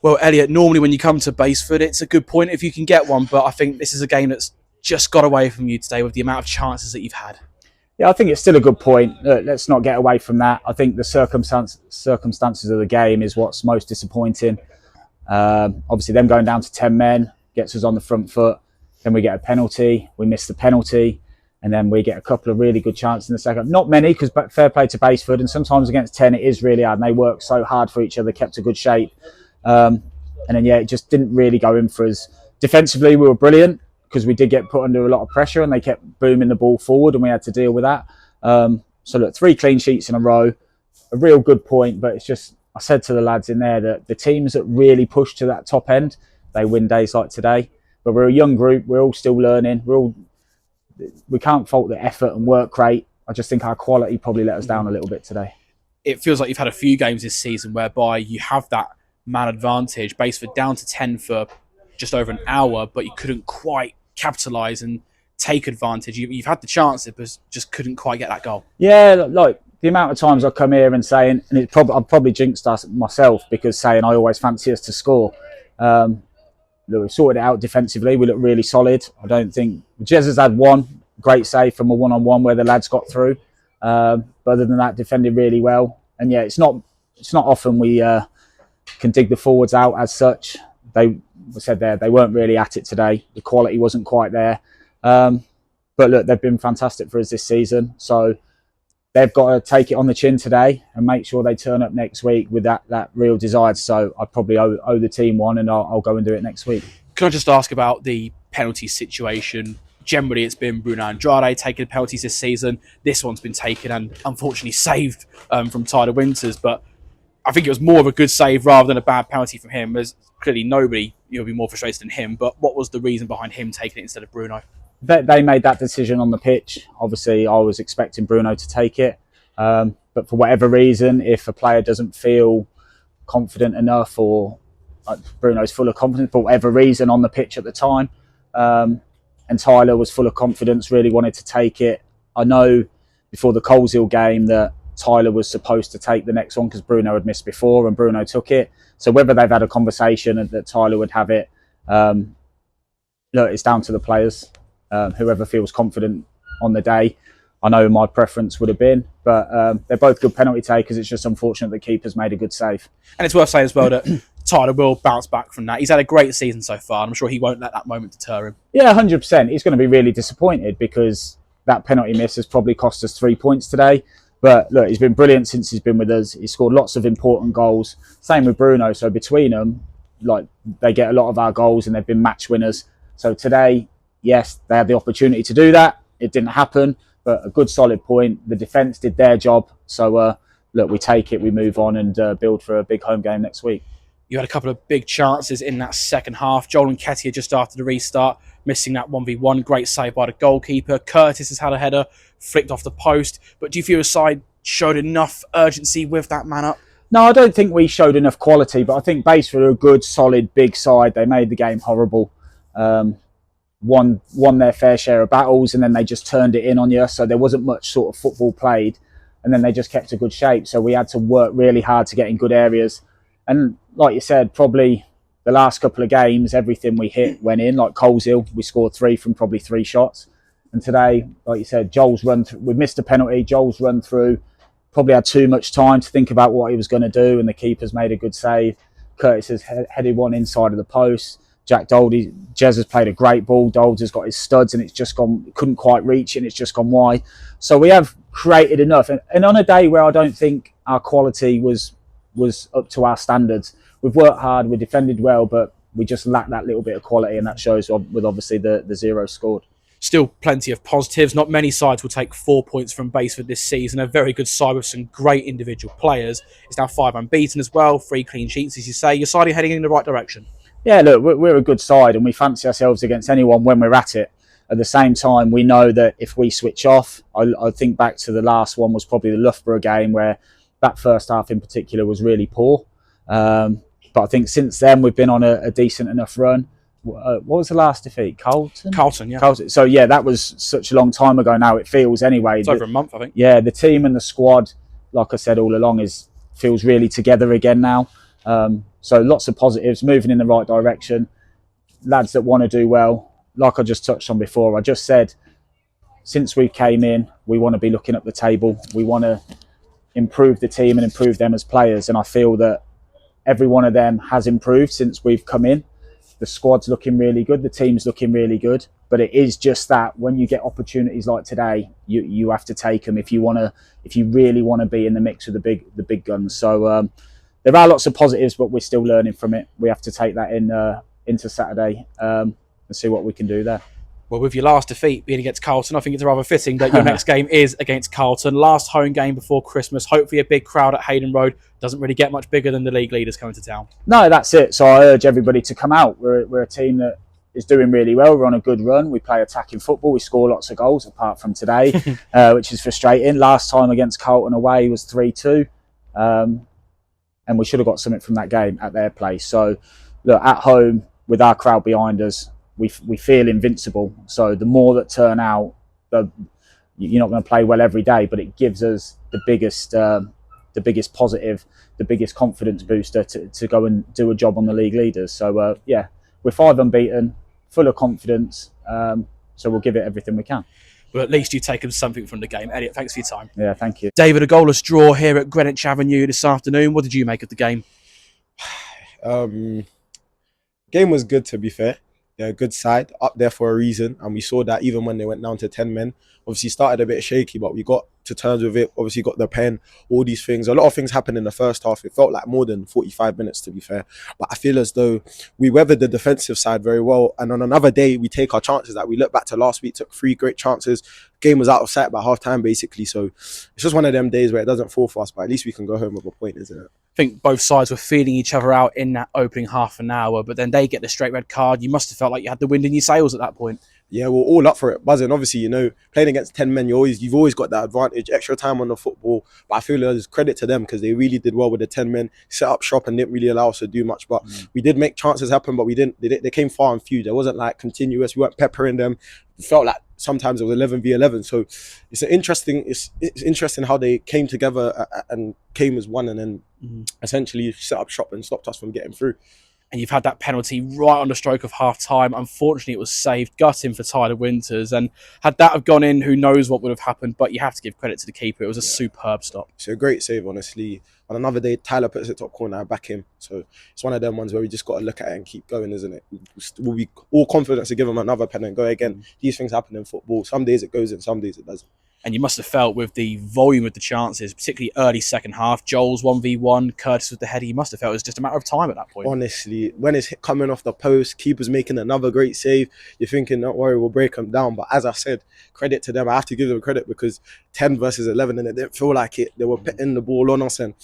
Well, Elliot, normally when you come to Basford, it's a good point if you can get one, but I think this is a game that's just got away from you today with the amount of chances that you've had. Yeah, I think it's still a good point. Let's not get away from that. I think the circumstances of the game is what's most disappointing. Obviously, them going down to 10 men gets us on the front foot. Then we get a penalty. We miss the penalty. And then we get a couple of really good chances in the second. Not many, because fair play to Basford. And sometimes against 10, it is really hard. And they work so hard for each other, kept a good shape. And then, yeah, it just didn't really go in for us. Defensively, we were brilliant because we did get put under a lot of pressure and they kept booming the ball forward and we had to deal with that. So, look, 3 clean sheets in a row, a real good point. But it's just, I said to the lads in there that the teams that really push to that top end, they win days like today. But we're a young group. We're all still learning. We can't fault the effort and work rate. I just think our quality probably let us down a little bit today. It feels like you've had a few games this season whereby you have that man advantage. Basford down to 10 for just over an hour, but you couldn't quite capitalise and take advantage. You've had the chance, but just couldn't quite get that goal. Yeah, like the amount of times I come here and saying, and I've probably jinxed us myself because saying I always fancy us to score. We sorted it out defensively. We look really solid. I don't think Jez has had one great save from a one-on-one where the lads got through. But other than that, defended really well. And yeah, it's not often we can dig the forwards out as such. They weren't really at it today. The quality wasn't quite there. But look, they've been fantastic for us this season. So they've got to take it on the chin today and make sure they turn up next week with that real desire. So I probably owe the team one, and I'll go and do it next week. Can I just ask about the penalty situation? Generally, it's been Bruno Andrade taking penalties this season. This one's been taken and unfortunately saved from Tyler Winters. But I think it was more of a good save rather than a bad penalty from him. There's clearly nobody you'll be more frustrated than him. But what was the reason behind him taking it instead of Bruno? They made that decision on the pitch. Obviously, I was expecting Bruno to take it. But for whatever reason, if a player doesn't feel confident enough, or Bruno's full of confidence for whatever reason on the pitch at the time, and Tyler was full of confidence, really wanted to take it. I know before the Coleshill game that Tyler was supposed to take the next one because Bruno had missed before and Bruno took it. So whether they've had a conversation and that Tyler would have it, look, it's down to the players. Whoever feels confident on the day. I know my preference would have been, but they're both good penalty takers. It's just unfortunate the keeper's made a good save. And it's worth saying as well that Tyler will bounce back from that. He's had a great season so far, and I'm sure he won't let that moment deter him. Yeah, 100%. He's going to be really disappointed because that penalty miss has probably cost us 3 points today. But look, he's been brilliant since he's been with us. He's scored lots of important goals. Same with Bruno. So between them, like, they get a lot of our goals and they've been match winners. So today, yes, they had the opportunity to do that. It didn't happen, but a good solid point. The defence did their job. So, look, we take it, we move on and build for a big home game next week. You had a couple of big chances in that second half. Joel and Ketty just after the restart, missing that 1v1. Great save by the goalkeeper. Curtis has had a header, flicked off the post. But do you feel your side showed enough urgency with that man up? No, I don't think we showed enough quality, but I think Basford are a good, solid, big side. They made the game horrible. Won their fair share of battles, and then they just turned it in on you. So there wasn't much sort of football played, and then they just kept a good shape. So we had to work really hard to get in good areas. And like you said, probably the last couple of games, everything we hit went in. Like Coleshill, we scored 3 from probably 3 shots. And today, like you said, Joel's run through, we missed a penalty. Joel's run through, probably had too much time to think about what he was going to do, and the keeper's made a good save. Curtis has headed one inside of the post. Jez has played a great ball. Dolds has got his studs and it's just gone, couldn't quite reach it and it's just gone wide. So we have created enough. And on a day where I don't think our quality was up to our standards, we've worked hard, we defended well, but we just lack that little bit of quality, and that shows with obviously the 0 scored. Still plenty of positives. Not many sides will take 4 points from Basford this season. A very good side with some great individual players. It's now 5 unbeaten as well, 3 clean sheets, as you say. Your side are heading in the right direction. Yeah, look, we're a good side and we fancy ourselves against anyone when we're at it. At the same time, we know that if we switch off, I think back to the last one was probably the Loughborough game where that first half in particular was really poor. But I think since then we've been on a decent enough run. What was the last defeat? Carlton? Carlton, yeah. Carlton. So yeah, that was such a long time ago now, it feels anyway. It's over a month, I think. Yeah, the team and the squad, like I said all along, feels really together again now. So lots of positives, moving in the right direction. Lads that want to do well, like I just touched on before. I just said, since we came in, we want to be looking up the table. We want to improve the team and improve them as players. And I feel that every one of them has improved since we've come in. The squad's looking really good. The team's looking really good. But it is just that when you get opportunities like today, you have to take them if you really want to be in the mix with the big guns. So there are lots of positives, but we're still learning from it. We have to take that into Saturday and see what we can do there. Well, with your last defeat being against Carlton, I think it's rather fitting that your next game is against Carlton. Last home game before Christmas. Hopefully a big crowd at Hayden Road. Doesn't really get much bigger than the league leaders coming to town. No, that's it. So I urge everybody to come out. We're a team that is doing really well. We're on a good run. We play attacking football. We score lots of goals, apart from today, which is frustrating. Last time against Carlton away was 3-2. And we should have got something from that game at their place. So, look, at home, with our crowd behind us, we feel invincible. So the more that turn out, you're not going to play well every day, but it gives us the biggest positive, the biggest confidence booster to go and do a job on the league leaders. So yeah, we're 5 unbeaten, full of confidence. So we'll give it everything we can. Well, at least you've taken something from the game. Elliot, thanks for your time. Yeah, thank you. David, a goalless draw here at Greenwich Avenue this afternoon. What did you make of the game? Game was good, to be fair. They're a good side, up there for a reason. And we saw that even when they went down to 10 men. Obviously started a bit shaky, but we got to terms with it. Obviously got the pen, all these things. A lot of things happened in the first half. It felt like more than 45 minutes, to be fair. But I feel as though we weathered the defensive side very well. And on another day, we take our chances. Like we look back to last week, took 3 great chances. Game was out of sight by half time, basically. So it's just one of them days where it doesn't fall for us, but at least we can go home with a point, isn't it? I think both sides were feeling each other out in that opening half an hour, but then they get the straight red card. You must have felt like you had the wind in your sails at that point. Yeah, we're all up for it, buzzing. Obviously, you know, playing against 10 men, you've always got that advantage, extra time on the football. But I feel there's credit to them because they really did well with the 10 men, set up shop and didn't really allow us to do much. But we did make chances happen, but we didn't. They came far and few. There wasn't like continuous. We weren't peppering them. It felt like sometimes it was 11v11. So it's interesting how they came together and came as one, and then essentially set up shop and stopped us from getting through. And you've had that penalty right on the stroke of half time. Unfortunately, it was saved, gutting for Tyler Winters. And had that have gone in, who knows what would have happened. But you have to give credit to the keeper. It was a superb stop. It's a great save, honestly. On another day, Tyler puts it top corner, I back him. So it's one of them ones where we just got to look at it and keep going, isn't it? We'll be all confidence to give him another pen and go again. These things happen in football. Some days it goes in, some days it doesn't. And you must have felt with the volume of the chances, particularly early second half, Joel's 1v1, Curtis with the header, you must have felt it was just a matter of time at that point. Honestly, when it's coming off the post, keeper's making another great save, you're thinking, don't worry, we'll break them down. But as I said, credit to them. I have to give them credit because 10 versus 11, and it didn't feel like it. They were putting the ball on us and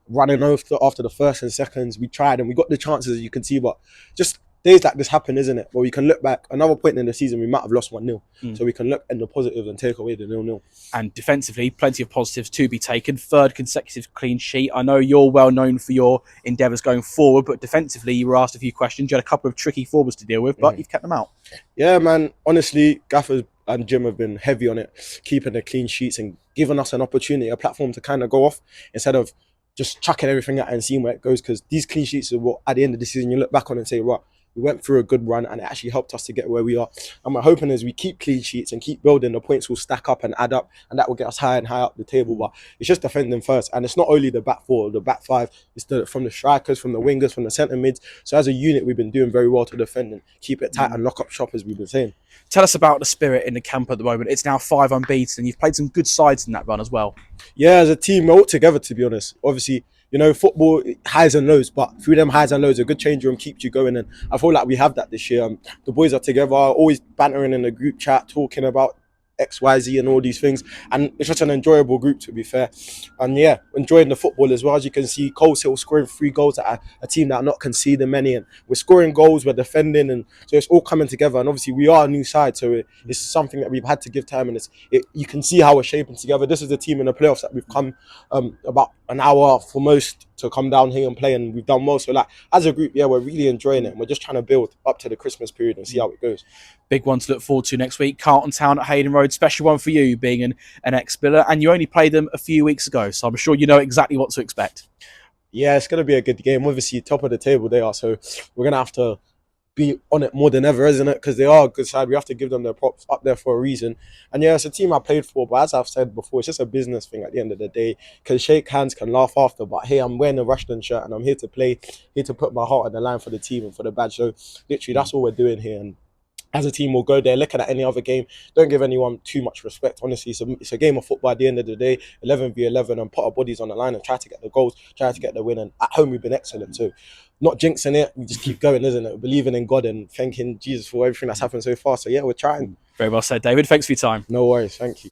running after the first and seconds. We tried and we got the chances, as you can see, but just days like this happen, isn't it? Where we can look back, another point in the season, we might have lost 1-0. So we can look in the positives and take away the 0-0. And defensively, plenty of positives to be taken. 3rd consecutive clean sheet. I know you're well known for your endeavours going forward, but defensively, you were asked a few questions. You had a couple of tricky forwards to deal with, but you've kept them out. Yeah, man. Honestly, Gaffers and Jim have been heavy on it, keeping the clean sheets and giving us an opportunity, a platform to kind of go off instead of just chucking everything at it and seeing where it goes. Because these clean sheets are what, at the end of the season, you look back on and say, right, we went through a good run and it actually helped us to get where we are. And we're hoping as we keep clean sheets and keep building, the points will stack up and add up, and that will get us higher and higher up the table. But it's just defending first. And it's not only the back 4, the back 5, it's from the strikers, from the wingers, from the centre mids. So as a unit, we've been doing very well to defend and keep it tight and lock up shop, as we've been saying. Tell us about the spirit in the camp at the moment. It's now 5 unbeaten, and you've played some good sides in that run as well. Yeah, as a team, we're all together, to be honest. Obviously, you know, football, highs and lows, but through them highs and lows, a good change room keeps you going. And I feel like we have that this year. The boys are together, always bantering in the group chat, talking about XYZ and all these things, and it's just an enjoyable group, to be fair. And yeah, enjoying the football as well. As you can see, Coles Hill scoring 3 goals at a team that are not conceding many, and we're scoring goals, we're defending, and so it's all coming together. And obviously we are a new side, so it's something that we've had to give time, and you can see how we're shaping together. This is a team in the playoffs that we've come about an hour for most to come down here and play, and we've done well. So like as a group, yeah, we're really enjoying it, and we're just trying to build up to the Christmas period and see how it goes. Big one to look forward to next week. Carlton Town at Hayden Road. Special one for you, being an ex-Biller. And you only played them a few weeks ago, so I'm sure you know exactly what to expect. Yeah, it's going to be a good game. Obviously, top of the table they are, so we're going to have to be on it more than ever, isn't it? Because they are a good side. We have to give them their props up there for a reason. And yeah, it's a team I played for, but as I've said before, it's just a business thing at the end of the day. Can shake hands, can laugh after, but hey, I'm wearing a Rushden shirt and I'm here to play, here to put my heart on the line for the team and for the badge. So literally, that's all we're doing here. And as a team, we'll go there looking at any other game. Don't give anyone too much respect. Honestly, it's a game of football at the end of the day, 11v11, and put our bodies on the line and try to get the goals, try to get the win. And at home, we've been excellent. So not jinxing it, we just keep going, isn't it? Believing in God and thanking Jesus for everything that's happened so far. So yeah, we're trying. Very well said, David. Thanks for your time. No worries. Thank you.